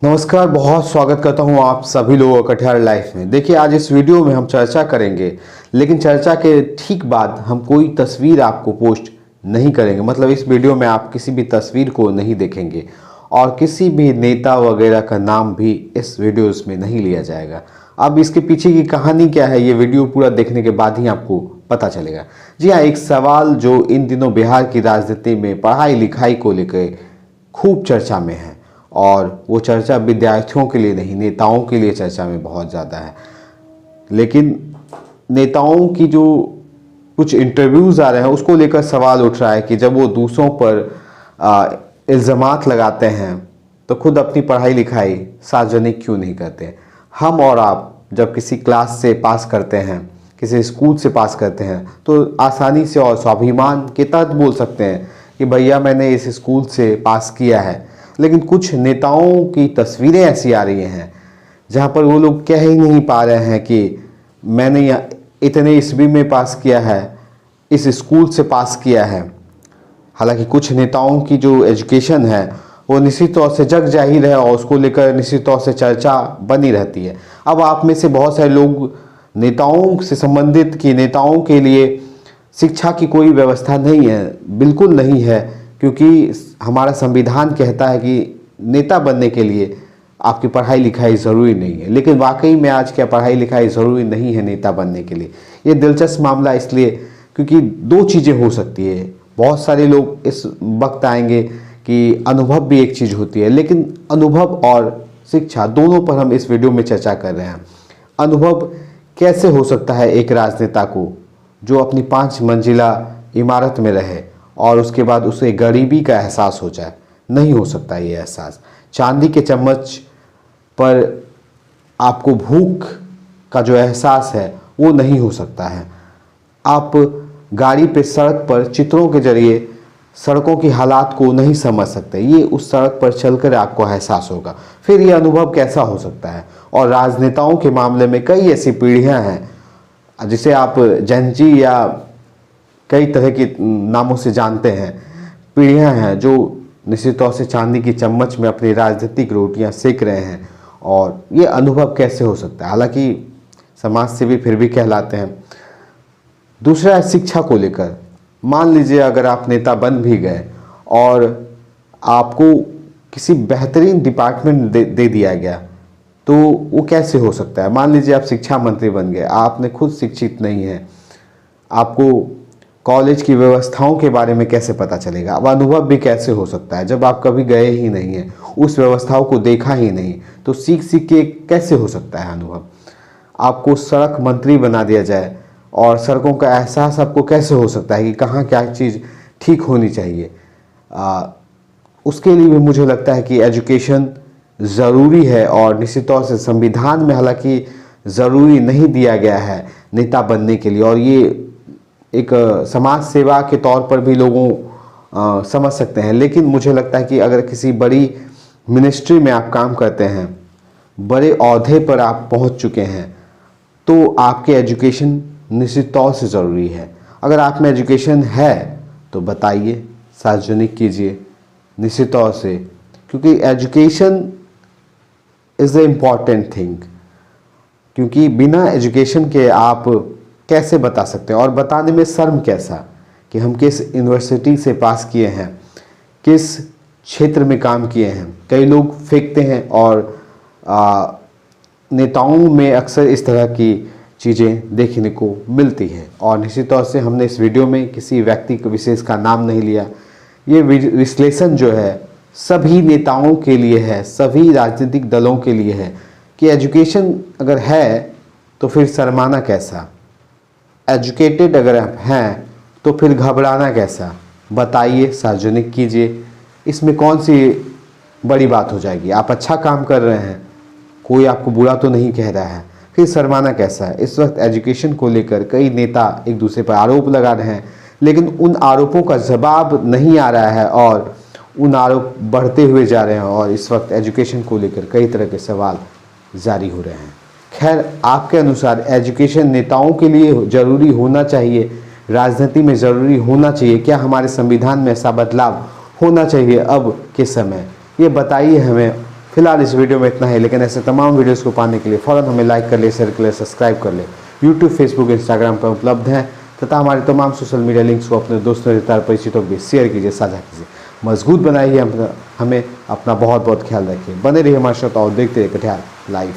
नमस्कार, बहुत स्वागत करता हूं आप सभी लोगों का कटिहार लाइफ में। देखिए, आज इस वीडियो में हम चर्चा करेंगे, लेकिन चर्चा के ठीक बाद हम कोई तस्वीर आपको पोस्ट नहीं करेंगे। मतलब इस वीडियो में आप किसी भी तस्वीर को नहीं देखेंगे और किसी भी नेता वगैरह का नाम भी इस वीडियोस में नहीं लिया जाएगा। अब इसके पीछे की कहानी क्या है, ये वीडियो पूरा देखने के बाद ही आपको पता चलेगा। जी हाँ, एक सवाल जो इन दिनों बिहार की राजनीति में पढ़ाई लिखाई को लेकर खूब चर्चा में है, और वो चर्चा विद्यार्थियों के लिए नहीं, नेताओं के लिए चर्चा में बहुत ज़्यादा है। लेकिन नेताओं की जो कुछ इंटरव्यूज़ आ रहे हैं उसको लेकर सवाल उठ रहा है कि जब वो दूसरों पर इल्ज़ामात लगाते हैं तो खुद अपनी पढ़ाई लिखाई सार्वजनिक क्यों नहीं करते। हम और आप जब किसी क्लास से पास करते हैं, किसी स्कूल से पास करते हैं, तो आसानी से और स्वाभिमान के तहत बोल सकते हैं कि भैया मैंने इस स्कूल से पास किया है। लेकिन कुछ नेताओं की तस्वीरें ऐसी आ रही हैं जहां पर वो लोग कह ही नहीं पा रहे हैं कि मैंने इतने ईस्वी में पास किया है, इस स्कूल से पास किया है। हालांकि कुछ नेताओं की जो एजुकेशन है वो निश्चित तौर से जग जाहिर है और उसको लेकर निश्चित तौर से चर्चा बनी रहती है। अब आप में से बहुत सारे लोग नेताओं से संबंधित कि नेताओं के लिए शिक्षा की कोई व्यवस्था नहीं है। बिल्कुल नहीं है, क्योंकि हमारा संविधान कहता है कि नेता बनने के लिए आपकी पढ़ाई लिखाई ज़रूरी नहीं है। लेकिन वाकई में आज क्या पढ़ाई लिखाई ज़रूरी नहीं है नेता बनने के लिए? ये दिलचस्प मामला इसलिए क्योंकि दो चीज़ें हो सकती है। बहुत सारे लोग इस वक्त आएंगे कि अनुभव भी एक चीज़ होती है, लेकिन अनुभव और शिक्षा दोनों पर हम इस वीडियो में चर्चा कर रहे हैं। अनुभव कैसे हो सकता है एक राजनेता को जो अपनी 5 मंजिला इमारत में रहे और उसके बाद उसे गरीबी का एहसास हो जाए? नहीं हो सकता ये एहसास। चांदी के चम्मच पर आपको भूख का जो एहसास है वो नहीं हो सकता है। आप गाड़ी पे सड़क पर चित्रों के जरिए सड़कों की हालात को नहीं समझ सकते। ये उस सड़क पर चलकर आपको एहसास होगा। फिर ये अनुभव कैसा हो सकता है? और राजनेताओं के मामले में कई ऐसी पीढ़ियां हैं जिसे आप जेनजी या कई तरह के नामों से जानते हैं। पीढ़ियां हैं जो निश्चित तौर से चांदी की चम्मच में अपनी राजनीतिक रोटियां सेक रहे हैं, और ये अनुभव कैसे हो सकता है? हालांकि समाज सेवी फिर भी कहलाते हैं। दूसरा है शिक्षा को लेकर। मान लीजिए अगर आप नेता बन भी गए और आपको किसी बेहतरीन डिपार्टमेंट दे दिया गया, तो वो कैसे हो सकता है? मान लीजिए आप शिक्षा मंत्री बन गए, आपने खुद शिक्षित नहीं है, आपको कॉलेज की व्यवस्थाओं के बारे में कैसे पता चलेगा? अब अनुभव भी कैसे हो सकता है जब आप कभी गए ही नहीं हैं, उस व्यवस्थाओं को देखा ही नहीं, तो सीख सीख के कैसे हो सकता है अनुभव? आपको सड़क मंत्री बना दिया जाए और सड़कों का एहसास आपको कैसे हो सकता है कि कहाँ क्या चीज़ ठीक होनी चाहिए? उसके लिए भी मुझे लगता है कि एजुकेशन ज़रूरी है, और निश्चित तौर से संविधान में हालांकि ज़रूरी नहीं दिया गया है नेता बनने के लिए, और ये एक समाज सेवा के तौर पर भी लोगों समझ सकते हैं। लेकिन मुझे लगता है कि अगर किसी बड़ी मिनिस्ट्री में आप काम करते हैं, बड़े ओहदे पर आप पहुंच चुके हैं, तो आपके एजुकेशन निश्चित तौर से ज़रूरी है। अगर आप में एजुकेशन है तो बताइए, सार्वजनिक कीजिए निश्चित तौर से, क्योंकि education is the important thing. क्योंकि बिना एजुकेशन के आप कैसे बता सकते हैं, और बताने में शर्म कैसा कि हम किस यूनिवर्सिटी से पास किए हैं, किस क्षेत्र में काम किए हैं। कई लोग फेंकते हैं, और नेताओं में अक्सर इस तरह की चीज़ें देखने को मिलती हैं। और निश्चित तौर से हमने इस वीडियो में किसी व्यक्ति को विशेष का नाम नहीं लिया। ये विश्लेषण जो है सभी नेताओं के लिए है, सभी राजनीतिक दलों के लिए है कि एजुकेशन अगर है तो फिर शर्माना कैसा? एजुकेटेड अगर आप हैं तो फिर घबराना कैसा? बताइए, सार्वजनिक कीजिए। इसमें कौन सी बड़ी बात हो जाएगी? आप अच्छा काम कर रहे हैं, कोई आपको बुरा तो नहीं कह रहा है, फिर शर्माना कैसा है? इस वक्त एजुकेशन को लेकर कई नेता एक दूसरे पर आरोप लगा रहे हैं, लेकिन उन आरोपों का जवाब नहीं आ रहा है और उन आरोप बढ़ते हुए जा रहे हैं, और इस वक्त एजुकेशन को लेकर कई तरह के सवाल जारी हो रहे हैं। खैर, आपके अनुसार एजुकेशन नेताओं के लिए ज़रूरी होना चाहिए, राजनीति में ज़रूरी होना चाहिए? क्या हमारे संविधान में ऐसा बदलाव होना चाहिए अब के समय? ये बताइए हमें फिलहाल इस वीडियो में इतना ही, लेकिन ऐसे तमाम वीडियोस को पाने के लिए फ़ौरन हमें लाइक कर ले, शेयर कर ले, सब्सक्राइब कर ले। यूट्यूब, फेसबुक, इंस्टाग्राम पर उपलब्ध हैं तथा हमारे तमाम सोशल मीडिया लिंक्स को अपने दोस्तों, रिश्तेदार, परिचितों को भी शेयर कीजिए, साझा कीजिए। मजबूत बनाइए हमें। अपना बहुत बहुत ख्याल रखिए। बने रहिए हमारे साथ और देखते रहिए कटिहार लाइव।